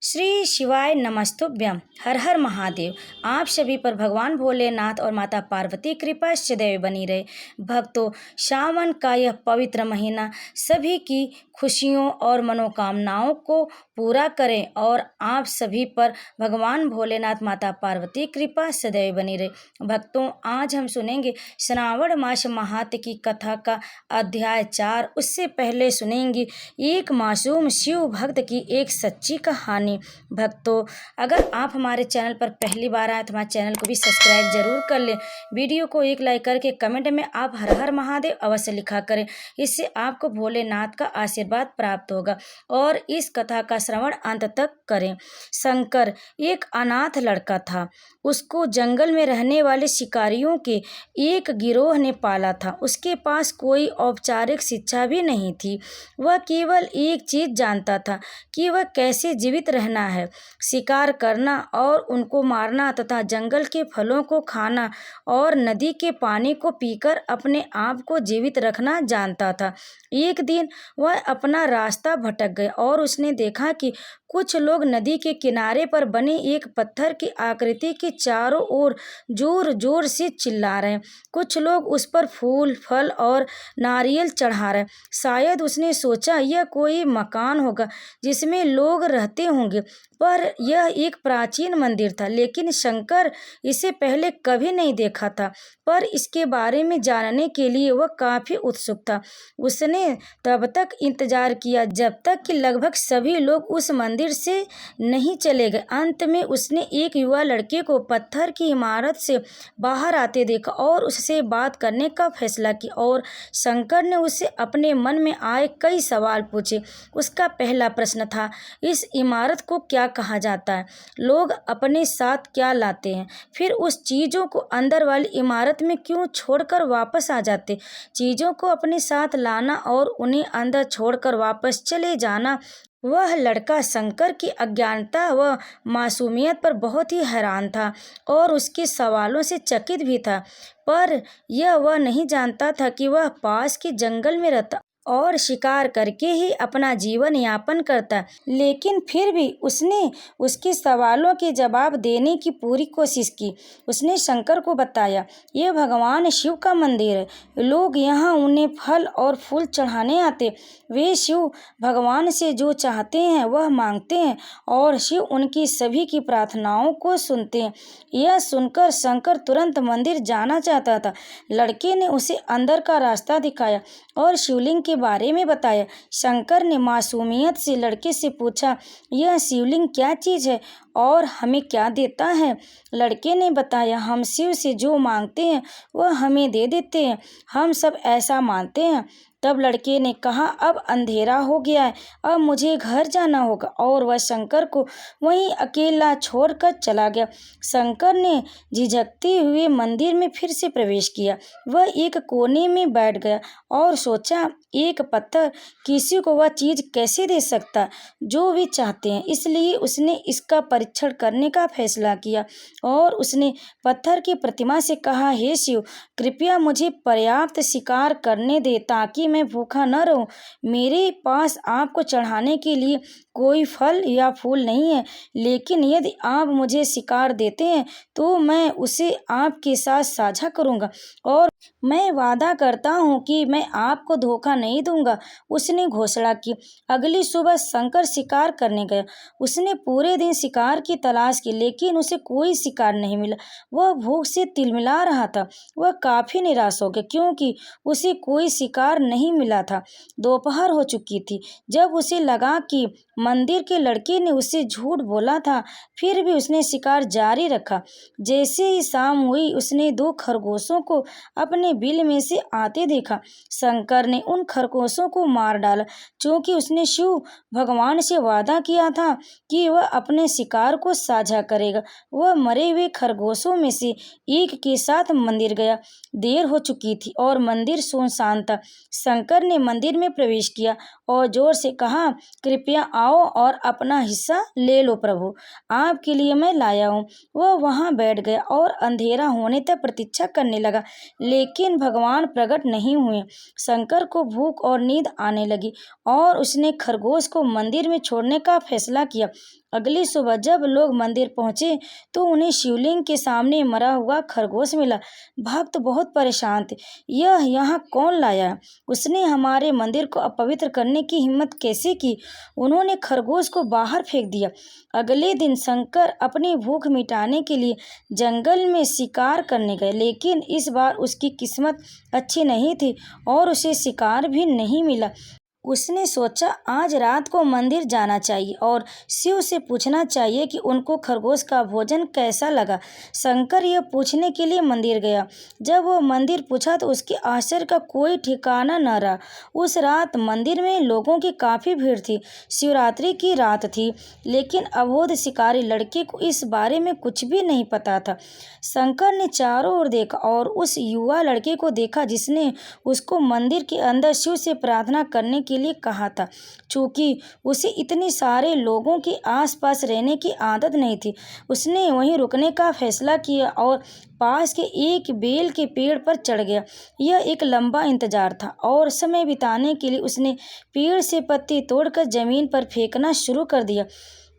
श्री शिवाय नमस्तुभ्यम। हर हर महादेव। आप सभी पर भगवान भोलेनाथ और माता पार्वती कृपा सदैव बनी रहे। भक्तों, सावन का यह पवित्र महीना सभी की खुशियों और मनोकामनाओं को पूरा करें और आप सभी पर भगवान भोलेनाथ माता पार्वती कृपा सदैव बनी रहे। भक्तों, आज हम सुनेंगे श्रावण मास महात्म्य की कथा का अध्याय 4। उससे पहले सुनेंगे एक मासूम शिव भक्त की एक सच्ची कहानी। भक्तों, अगर आप हमारे चैनल पर पहली बार आए तो हमारे चैनल को भी सब्सक्राइब जरूर कर लें। वीडियो को एक लाइक करके कमेंट में आप हर हर महादेव अवश्य लिखा करें। इससे आपको भोलेनाथ का आशीर्वाद प्राप्त होगा। और इस कथा का श्रवण अंत तक करें। शंकर एक अनाथ लड़का था। उसको जंगल में रहने वाले शिकारियों के एक गिरोह ने पाला था। उसके पास कोई औपचारिक शिक्षा भी नहीं थी। वह केवल एक चीज जानता था कि वह कैसे जीवित रहना है, शिकार करना और उनको मारना तथा जंगल के फलों को खाना और नदी के पानी को पीकर अपने आप को जीवित रखना जानता था। एक दिन वह अपना रास्ता भटक गया और उसने देखा कि कुछ लोग नदी के किनारे पर बने एक पत्थर की आकृति के चारों ओर जोर जोर से चिल्ला रहे हैं। कुछ लोग उस पर फूल, फल और नारियल चढ़ा रहे। शायद उसने सोचा यह कोई मकान होगा जिसमें लोग रहते होंगे, पर यह एक प्राचीन मंदिर था। लेकिन शंकर इसे पहले कभी नहीं देखा था, पर इसके बारे में जानने के लिए वह काफी उत्सुक था। उसने तब तक इंतजार किया जब तक कि लगभग सभी लोग उस मंदिर से नहीं चले गए। अंत में उसने एक युवा लड़के को पत्थर की इमारत से बाहर आते देखा और उससे बात करने का फैसला किया। और शंकर ने उससे अपने मन में आए कई सवाल पूछे। उसका पहला प्रश्न था, इस इमारत को क्या कहा जाता है? लोग अपने साथ क्या लाते हैं? फिर उस चीजों को अंदर वाली इमारत में क्यों छोड़कर वापस आ जाते? चीजों को अपने साथ लाना और उन्हें अंदर छोड़कर वापस चले जाना। वह लड़का शंकर की अज्ञानता व मासूमियत पर बहुत ही हैरान था और उसके सवालों से चकित भी था। पर यह वह नहीं जानता था कि वह पास के जंगल में रहता और शिकार करके ही अपना जीवन यापन करता। लेकिन फिर भी उसने उसके सवालों के जवाब देने की पूरी कोशिश की। उसने शंकर को बताया, यह भगवान शिव का मंदिर है। लोग यहाँ उन्हें फल और फूल चढ़ाने आते। वे शिव भगवान से जो चाहते हैं वह मांगते हैं और शिव उनकी सभी की प्रार्थनाओं को सुनते हैं। यह सुनकर शंकर तुरंत मंदिर जाना चाहता था। लड़के ने उसे अंदर का रास्ता दिखाया और शिवलिंग के बारे में बताया। शंकर ने मासूमियत से लड़के से पूछा, यह शिवलिंग क्या चीज है और हमें क्या देता है? लड़के ने बताया, हम शिव से जो मांगते हैं वह हमें दे देते हैं। हम सब ऐसा मानते हैं। तब लड़के ने कहा, अब अंधेरा हो गया है, अब मुझे घर जाना होगा। और वह शंकर को वहीं अकेला छोड़कर चला गया। शंकर ने झिझकते हुए मंदिर में फिर से प्रवेश किया। वह एक कोने में बैठ गया और सोचा, एक पत्थर किसी को वह चीज कैसे दे सकता जो वे चाहते हैं। इसलिए उसने इसका परीक्षण करने का फैसला किया और उसने पत्थर की प्रतिमा से कहा, हे शिव, कृपया मुझे पर्याप्त शिकार करने दे ताकि मैं भूखा न रहूं। मेरे पास आपको चढ़ाने के लिए कोई फल या फूल नहीं है, लेकिन यदि आप मुझे शिकार देते हैं तो मैं उसे आपके साथ साझा करूंगा और मैं वादा करता हूँ कि मैं आपको धोखा नहीं दूंगा। उसने घोषणा की। अगली सुबह शंकर शिकार करने गया। उसने पूरे दिन शिकार की तलाश की, लेकिन उसे कोई शिकार नहीं मिला। वह भूख से तिलमिला रहा था। वह काफी निराश हो गया क्योंकि उसे कोई शिकार नहीं मिला था। दोपहर हो चुकी थी। जब उसे लगा कि मंदिर के लड़के ने उसे झूठ बोला था, फिर भी उसने शिकार जारी रखा। जैसे ही शाम हुई, उसने 2 खरगोशों को अपने बिल में से आते देखा। शंकर ने उन खरगोशों को मार डाला क्योंकि उसने शिव भगवान से वादा किया था कि वह अपने शिकार को साझा करेगा। वह मरे हुए खरगोशों में से एक के साथ मंदिर गया। देर हो चुकी थी और मंदिर सुनसान था। शंकर ने मंदिर में प्रवेश किया और जोर से कहा, कृपया आओ और अपना हिस्सा ले लो प्रभु, आपके लिए मैं लाया हूँ। वह वहां बैठ गया और अंधेरा होने तक प्रतीक्षा करने लगा, लेकिन भगवान प्रकट नहीं हुए। शंकर को भूख और नींद आने लगी और उसने खरगोश को मंदिर में छोड़ने का फैसला किया। अगली सुबह जब लोग मंदिर पहुंचे तो उन्हें शिवलिंग के सामने मरा हुआ खरगोश मिला। भक्त बहुत परेशान थे। यह यहाँ कौन लाया? उसने हमारे मंदिर को अपवित्र करने की हिम्मत कैसे की? उन्होंने खरगोश को बाहर फेंक दिया। अगले दिन शंकर अपनी भूख मिटाने के लिए जंगल में शिकार करने गए, लेकिन इस बार उसकी किस्मत अच्छी नहीं थी और उसे शिकार भी नहीं मिला। उसने सोचा आज रात को मंदिर जाना चाहिए और शिव से पूछना चाहिए कि उनको खरगोश का भोजन कैसा लगा। शंकर यह पूछने के लिए मंदिर गया। जब वो मंदिर पूछा तो उसके आश्चर्य का कोई ठिकाना न रहा। उस रात मंदिर में लोगों की काफ़ी भीड़ थी। शिवरात्रि की रात थी, लेकिन अबोध शिकारी लड़के को इस बारे में कुछ भी नहीं पता था। शंकर ने चारों ओर देखा और उस युवा लड़के को देखा जिसने उसको मंदिर के अंदर शिव से प्रार्थना करने के लिए कहा था। चूंकि उसे इतने सारे लोगों के आसपास रहने की आदत नहीं थी, उसने वहीं रुकने का फैसला किया और पास के एक बेल के पेड़ पर चढ़ गया। यह एक लंबा इंतजार था और समय बिताने के लिए उसने पेड़ से पत्ते तोड़कर जमीन पर फेंकना शुरू कर दिया।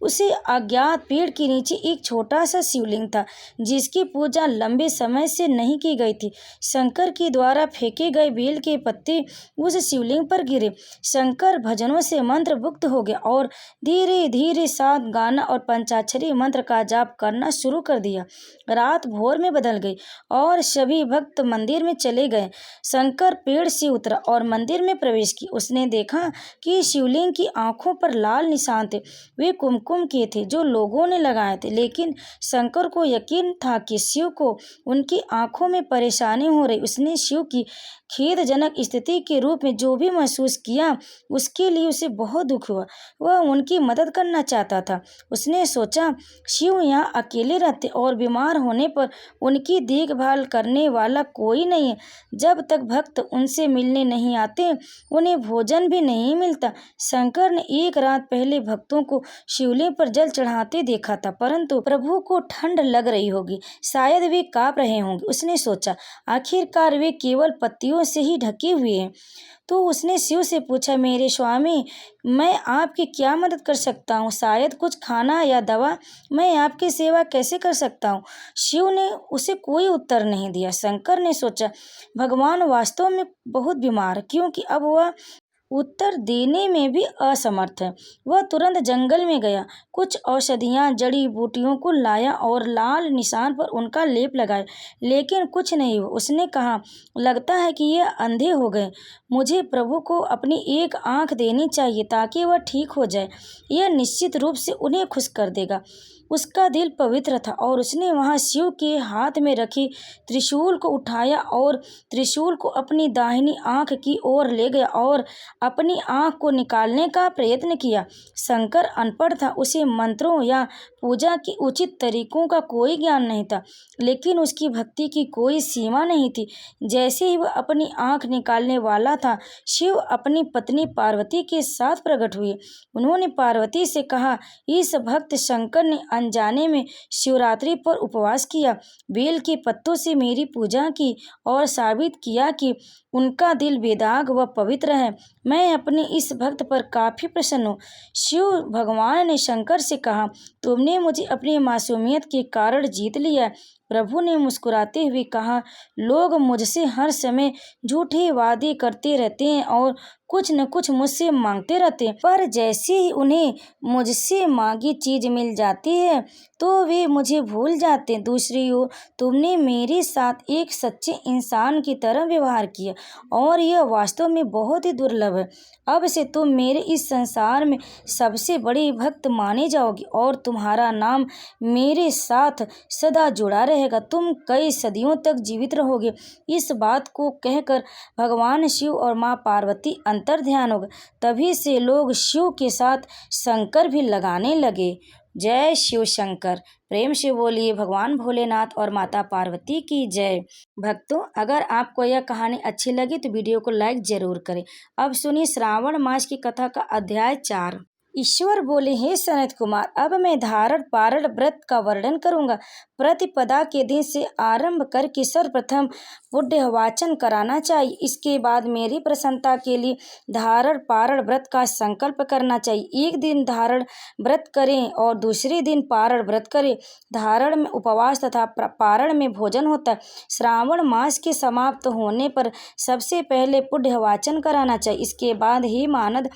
उसे अज्ञात पेड़ के नीचे एक छोटा सा शिवलिंग था जिसकी पूजा लंबे समय से नहीं की गई थी। शंकर के द्वारा फेंके गए बेल के पत्ते उस शिवलिंग पर गिरे। शंकर भजनों से मंत्रमुग्ध हो गया और धीरे धीरे सात गाना और पंचाक्षरी मंत्र का जाप करना शुरू कर दिया। रात भोर में बदल गई और सभी भक्त मंदिर में चले गए। शंकर पेड़ से उतरा और मंदिर में प्रवेश किया। उसने देखा कि शिवलिंग की आंखों पर लाल निशान थे। वे कुमकुम के थे जो लोगों ने लगाए थे, लेकिन शंकर को यकीन था कि शिव को उनकी आंखों में परेशानी हो रही। उसने शिव की खेदजनक स्थिति के रूप में जो भी महसूस किया उसके लिए उसे बहुत दुख हुआ। वह उनकी मदद करना चाहता था। उसने सोचा शिव यहाँ अकेले रहते और बीमार होने पर उनकी देखभाल करने वाला कोई नहीं है। जब तक भक्त उनसे मिलने नहीं आते उन्हें भोजन भी नहीं मिलता। शंकर ने एक रात पहले भक्तों को शिवलिंग पर जल चढ़ाते देखा था, परंतु प्रभु को ठंड लग रही होगी, शायद वे कांप रहे होंगे। उसने सोचा आखिरकार वे केवल पत्तियों से ही ढके हुए हैं। तो उसने शिव से पूछा, मेरे स्वामी, मैं आपकी क्या मदद कर सकता हूँ? शायद कुछ खाना या दवा। मैं आपकी सेवा कैसे कर सकता हूँ? शिव ने उसे कोई उत्तर नहीं दिया। शंकर ने सोचा भगवान वास्तव में बहुत बीमार, क्योंकि अब वह उत्तर देने में भी असमर्थ है। वह तुरंत जंगल में गया, कुछ औषधियाँ जड़ी बूटियों को लाया और लाल निशान पर उनका लेप लगाया, लेकिन कुछ नहीं हुआ। उसने कहा, लगता है कि ये अंधे हो गए। मुझे प्रभु को अपनी एक आंख देनी चाहिए ताकि वह ठीक हो जाए। यह निश्चित रूप से उन्हें खुश कर देगा। उसका दिल पवित्र था और उसने वहां शिव के हाथ में रखी त्रिशूल को उठाया और त्रिशूल को अपनी दाहिनी आंख की ओर ले गया और अपनी आंख को निकालने का प्रयत्न किया। शंकर अनपढ़ था, उसे मंत्रों या पूजा के उचित तरीकों का कोई ज्ञान नहीं था, लेकिन उसकी भक्ति की कोई सीमा नहीं थी। जैसे ही वह अपनी आंख निकालने वाला था, शिव अपनी पत्नी पार्वती के साथ प्रकट हुए। उन्होंने पार्वती से कहा, इस भक्त शंकर ने अनजाने में शिवरात्रि पर उपवास किया, बेल के पत्तों से मेरी पूजा की और साबित किया कि उनका दिल बेदाग व पवित्र है। मैं अपने इस भक्त पर काफ़ी प्रसन्न हूँ। शिव भगवान ने शंकर से कहा, तुमने मुझे अपनी मासूमियत के कारण जीत लिया। प्रभु ने मुस्कुराते हुए कहा, लोग मुझसे हर समय झूठे वादे करते रहते हैं और कुछ न कुछ मुझसे मांगते रहते हैं, पर जैसे ही उन्हें मुझसे मांगी चीज मिल जाती है तो वे मुझे भूल जाते हैं। दूसरी ओर तुमने मेरे साथ एक सच्चे इंसान की तरह व्यवहार किया और यह वास्तव में बहुत ही दुर्लभ है। अब से तुम मेरे इस संसार में सबसे बड़े भक्त माने जाओगे और तुम्हारा नाम मेरे साथ सदा जुड़ा रहेगा। तुम कई सदियों तक जीवित रहोगे। इस बात को कहकर भगवान शिव और माँ पार्वती अंतर ध्यान हो गए। तभी से लोग शिव के साथ शंकर भी लगाने लगे। जय शिव शंकर। प्रेम से बोलिए भगवान भोलेनाथ और माता पार्वती की जय। भक्तों, अगर आपको यह कहानी अच्छी लगी तो वीडियो को लाइक जरूर करें। अब सुनिए श्रावण मास की कथा का अध्याय 4। ईश्वर बोले, हे सनत कुमार, अब मैं धारण पारण व्रत का वर्णन करूंगा। प्रतिपदा के दिन से आरंभ करके सर्वप्रथम पुण्यवाचन कराना चाहिए। इसके बाद मेरी प्रसन्नता के लिए धारण पारण व्रत का संकल्प करना चाहिए। एक दिन धारण व्रत करें और दूसरे दिन पारण व्रत करें। धारण में उपवास तथा पारण में भोजन होता है। श्रावण मास के समाप्त होने पर सबसे पहले पुण्यवाचन कराना चाहिए। इसके बाद ही मानद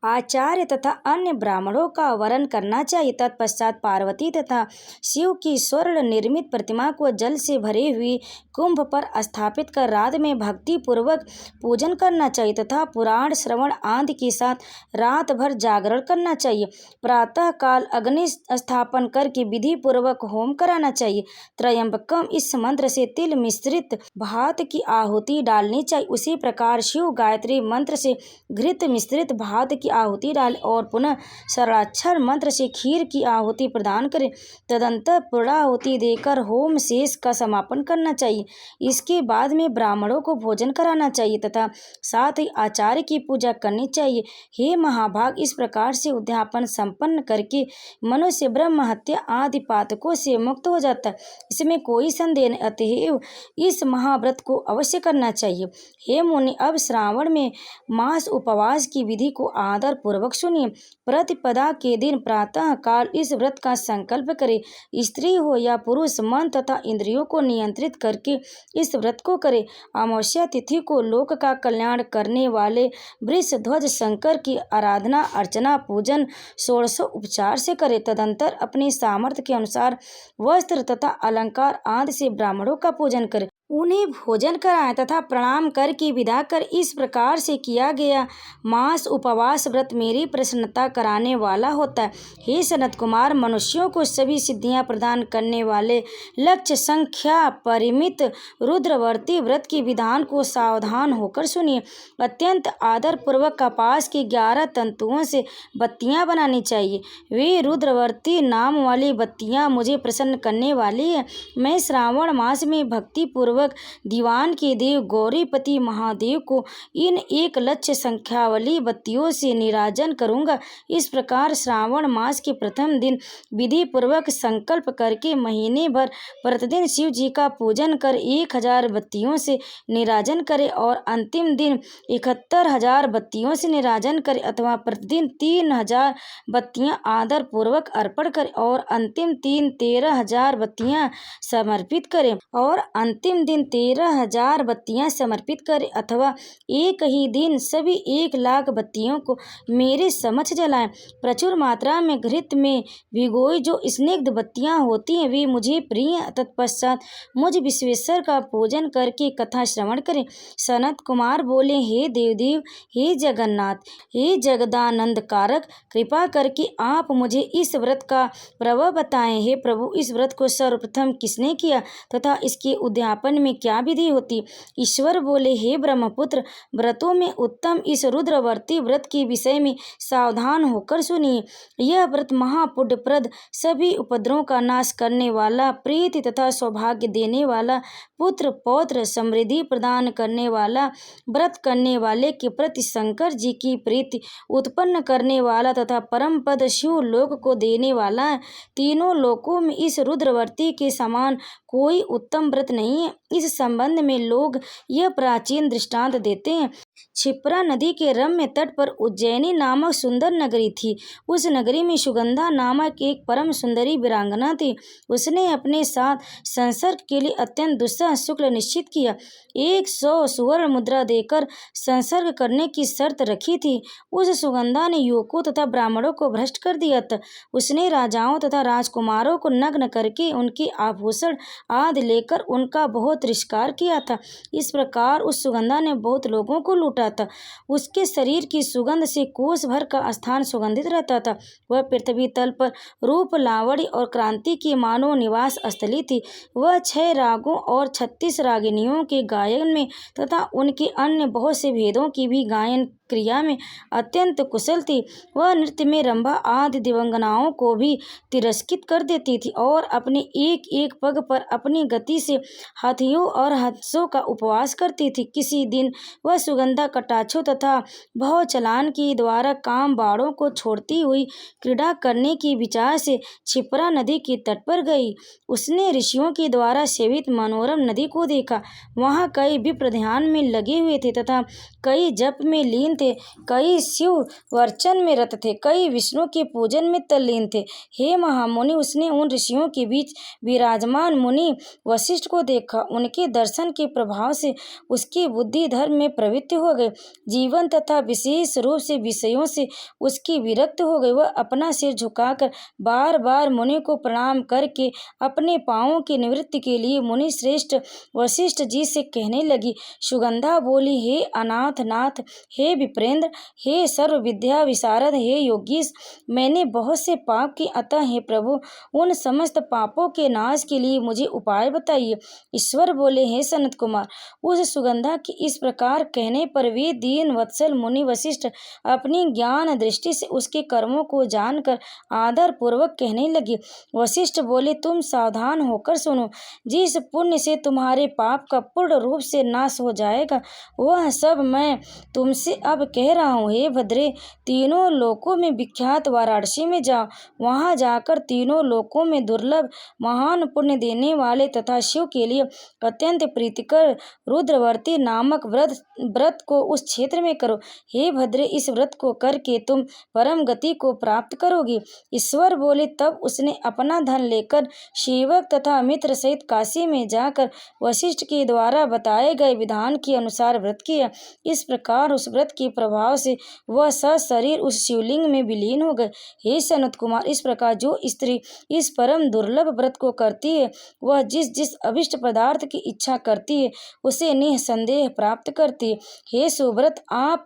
आचार्य तथा अन्य ब्राह्मणों का वरण करना चाहिए। तत्पश्चात पार्वती तथा शिव की स्वर्ण निर्मित प्रतिमा को जल से भरे हुए कुंभ पर स्थापित कर रात में भक्ति पूर्वक पूजन करना चाहिए तथा पुराण श्रवण आदि के साथ रात भर जागरण करना चाहिए। प्रातः काल अग्नि स्थापन करके विधि पूर्वक होम कराना चाहिए। त्रयंबकम इस मंत्र से तिल मिश्रित भात की आहुति डालनी चाहिए। उसी प्रकार शिव गायत्री मंत्र से घृत मिश्रित भात की आहुति डालें और पुनः सरलाक्षर मंत्र से खीर की आहुति प्रदान करें। तदंतर पूर्णाहुति देकर होम शेष का समापन करना चाहिए। इसके बाद में ब्राह्मणों को भोजन कराना चाहिए तथा साथ ही आचार्य की पूजा करनी चाहिए। हे महाभाग, इस प्रकार से उद्यापन संपन्न करके मनुष्य ब्रह्म हत्या आदि पातकों से मुक्त हो जाता है। इसमें कोई संदेह नहीं, अतएव इस महाव्रत को अवश्य करना चाहिए। हे मुनि, अब श्रावण में मास उपवास की विधि को आदर पूर्वक सुनिए। प्रतिपदा के दिन प्रातः काल इस व्रत का संकल्प करे। स्त्री हो या पुरुष मन तथा इंद्रियों को नियंत्रित करके इस व्रत को करे। अमावस्या तिथि को लोक का कल्याण करने वाले वृषध्वज शंकर की आराधना अर्चना पूजन षोडश उपचार से करे। तदंतर अपने सामर्थ्य के अनुसार वस्त्र तथा अलंकार आदि से ब्राह्मणों का पूजन करे। उन्हें भोजन कराएं तथा प्रणाम करके विदा कर। इस प्रकार से किया गया मास उपवास व्रत मेरी प्रसन्नता कराने वाला होता है। हे सनत कुमार, मनुष्यों को सभी सिद्धियां प्रदान करने वाले लक्ष्य संख्या परिमित रुद्रवर्ती व्रत के विधान को सावधान होकर सुनिए। अत्यंत आदर पूर्वक कपास के 11 तंतुओं से बत्तियां बनानी चाहिए। वे रुद्रवर्ती नाम वाली बत्तियां मुझे प्रसन्न करने वाली है। मैं श्रावण मास में भक्ति पूर्वक दीवान के देव गौरीपति महादेव को इन 1 लक्ष संख्या वाली बत्तियों से निराजन करूंगा। इस प्रकार श्रावण मास के प्रथम दिन विधि पूर्वक संकल्प करके महीने भर प्रतिदिन शिव जी का पूजन कर 1000 बत्तियों से निराजन करे और अंतिम दिन 71,000 बत्तियों से निराजन करे अथवा प्रतिदिन 3000 बत्तियां आदर पूर्वक अर्पण करे और अंतिम 13,000 बत्तियां समर्पित करें और अंतिम दिन 13,000 बत्तियां समर्पित करें अथवा एक ही दिन सभी 1 लाख बत्तियों को मेरे समक्ष जलाएं। प्रचुर मात्रा में घृत में भिगोई जो स्निग्ध बत्तियां होती हैं वे मुझे प्रिय। तत्पश्चात मुझ विश्वेश्वर का पूजन करके कथा श्रवण करें। सनत कुमार बोले, हे देवदेव, हे जगन्नाथ, हे जगदानंद कारक, कृपा करके आप मुझे इस व्रत का प्रभाव बताएं। हे प्रभु, इस व्रत को सर्वप्रथम किसने किया तथा इसके उद्यापन में क्या विधि होती? ईश्वर बोले, हे ब्रह्मपुत्र, व्रतों में उत्तम इस रुद्रवर्ती व्रत के विषय में सावधान होकर सुनिए। यह व्रत महापुण्यप्रद, सभी उपद्रवों का नाश करने वाला, प्रीति तथा सौभाग्य देने वाला, पुत्र पौत्र समृद्धि प्रदान करने वाला, व्रत करने वाले के प्रति शंकर जी की प्रीति उत्पन्न करने वाला तथा परम पद शिव लोक को देने वाला है। तीनों लोकों में इस रुद्रवर्ती के समान कोई उत्तम व्रत नहीं है। इस संबंध में लोग यह प्राचीन दृष्टांत देते हैं। क्षिप्रा नदी के रम्य तट पर उज्जैनी नामक सुंदर नगरी थी। उस नगरी में सुगंधा नामक एक परम सुंदरी वीरांगना थी। उसने अपने साथ संसर्ग के लिए अत्यंत दुस्सह शुक्ल निश्चित किया। 100 सुवर्ण मुद्रा देकर संसर्ग करने की शर्त रखी थी। उस सुगंधा ने युवकों तथा ब्राह्मणों को भ्रष्ट कर दिया था। उसने राजाओं तथा राजकुमारों को नग्न करके उनके आभूषण आदि लेकर उनका बहुत तिरस्कार किया था। इस प्रकार उस सुगंधा ने बहुत लोगों को लूटा था। उसके शरीर की सुगंध से कोस भर का स्थान सुगंधित रहता था। वह पृथ्वी तल पर रूप लावण्य और क्रांति की मानव निवास स्थली थी। वह 6 रागों और 36 रागिनियों के गायन में तथा उनके अन्य बहुत से भेदों की भी गायन क्रिया में अत्यंत कुशल थी। वह नृत्य में रंभा आदि दिव्यांगनाओं को भी तिरस्कृत कर देती थी और अपने एक एक पग पर अपनी गति से हाथियों और हंसों का उपवास करती थी। किसी दिन वह सुगंधा कटाक्षों तथा भाव चलान के द्वारा काम बाड़ों को छोड़ती हुई क्रीड़ा करने की विचार से क्षिप्रा नदी के तट पर गई। उसने ऋषियों के द्वारा सेवित मनोरम नदी को देखा। वहाँ कई विप्र ध्यान में लगे हुए थे तथा कई जप में लीन थे, कई शिव वर्चन में रत थे, कई विष्णु के पूजन में तल्लीन थे। हे महामुनि, उसने उन ऋषियों के बीच विराजमान मुनि वशिष्ठ को देखा। उनके दर्शन के प्रभाव से उसकी बुद्धि धर्म में प्रवृत्त हो गई। जीवन तथा विशेष रूप से विषयों से उसकी विरक्त हो गई। वह अपना सिर झुकाकर बार बार मुनि को प्रणाम करके अपने पांवों की निवृत्ति के लिए मुनि श्रेष्ठ वशिष्ठ जी से कहने लगी। सुगंधा बोली, हे अनाथ नाथ, हे विप्रेंद्र, हे सर्व विद्या विशारद, हे योगीश, मैंने बहुत से पाप किए, अतः हे प्रभु, उन समस्त पापों के नाश के लिए मुझे उपाय बताइए। ईश्वर बोले, हे सनत कुमार, उस सुगंधा की इस प्रकार कहने पर वे दीन वत्सल मुनि वशिष्ठ अपनी ज्ञान दृष्टि से उसके कर्मों को जानकर आदर पूर्वक कहने लगे। वशिष्ठ बोले, तुम सावधान होकर सुनो। जिस पुण्य से तुम्हारे पाप का पूर्ण रूप से नाश हो जाएगा, वह सब मैं तुमसे अब कह रहा हूँ। हे भद्रे, तीनों लोकों में विख्यात वाराणसी में जाओ। वहाँ जाकर तीनों लोकों में दुर्लभ महान पुण्य देने वाले तथा शिव के लिए अत्यंत प्रीतिकर रुद्रवर्ती नामक व्रत को उस क्षेत्र में करो। हे भद्रे, इस व्रत को करके तुम परम गति को प्राप्त करोगे। ईश्वर बोले। तब उसने अपना धन लेकर सेवक तथा मित्र सहित काशी में जाकर वशिष्ठ के द्वारा बताए गए विधान के अनुसार व्रत किया। इस प्रकार उस व्रत के प्रभाव से वह सशरीर उस शिवलिंग में विलीन हो गए। हे सनत कुमार, इस प्रकार जो स्त्री इस परम दुर्लभ व्रत को करती है, वह जिस जिस अभिष्ट पदार्थ की इच्छा करती है, उसे निःसंदेह प्राप्त करती है। हे सुव्रत, आप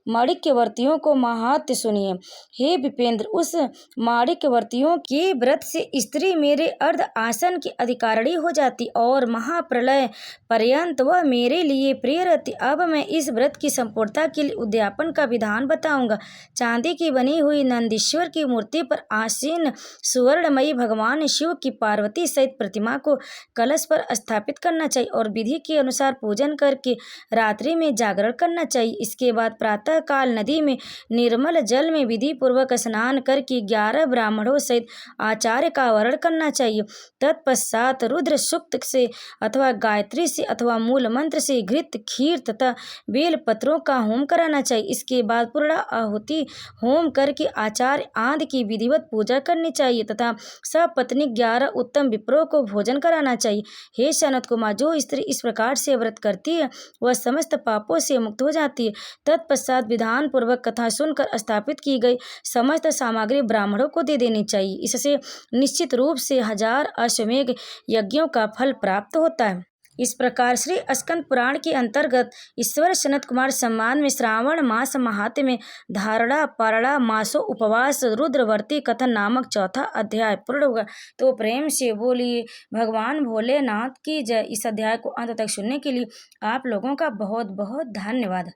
माणिक्यवर्तियों को महात्म्य सुनिए। हे विपेंद्र, उस माणिक्यवर्तियों के व्रत से स्त्री मेरे अर्ध आसन की अधिकारिणी हो जाती और महाप्रलय पर्यंत वह मेरे लिए प्रिय रहती। अब मैं इस व्रत की संपूर्णता के लिए उद्यापन का विधान बताऊंगा। चांदी की बनी हुई नंदीश्वर की मूर्ति पर आसीन सुवर्णमयी भगवान शिव की पार्वती सहित प्रतिमा को कलश पर स्थापित करना चाहिए और विधि के अनुसार पूजन करके रात्रि में जागरण करना चाहिए। इसके बाद प्रातः काल नदी में निर्मल जल में विधि पूर्वक स्नान करके 11 ब्राह्मणों सहित आचार्य का वरण करना चाहिए। तत्पश्चात रुद्र सूक्त से अथवा गायत्री से अथवा मूल मंत्र से घृत, खीर तथा बेल पत्रों का होम कराना चाहिए। इसके बाद पूर्ण आहुति होम करके आचार्य आदि की विधिवत पूजा करनी चाहिए तथा सपत्नी 11 उत्तम विप्रों को भोजन कराना चाहिए। हे सनत कुमार, जो स्त्री इस प्रकार से व्रत करती है, वह समस्त पापों से मुक्त हो जाती है। तत्पश्चात विधान पूर्वक कथा सुनकर स्थापित की गई समस्त सामग्री ब्राह्मणों को दे देनी चाहिए। इससे निश्चित रूप से 1000 अश्वमेध यज्ञों का फल प्राप्त होता है। इस प्रकार श्री स्कंद पुराण के अंतर्गत ईश्वर सनत कुमार सम्मान में श्रावण मास महात्म्य में धारणा पारणा मासों उपवास रुद्रवर्ती कथन नामक चौथा अध्याय पूर्ण होगा। तो प्रेम से बोलिए भगवान भोलेनाथ की जय। इस अध्याय को अंत तक सुनने के लिए आप लोगों का बहुत बहुत धन्यवाद।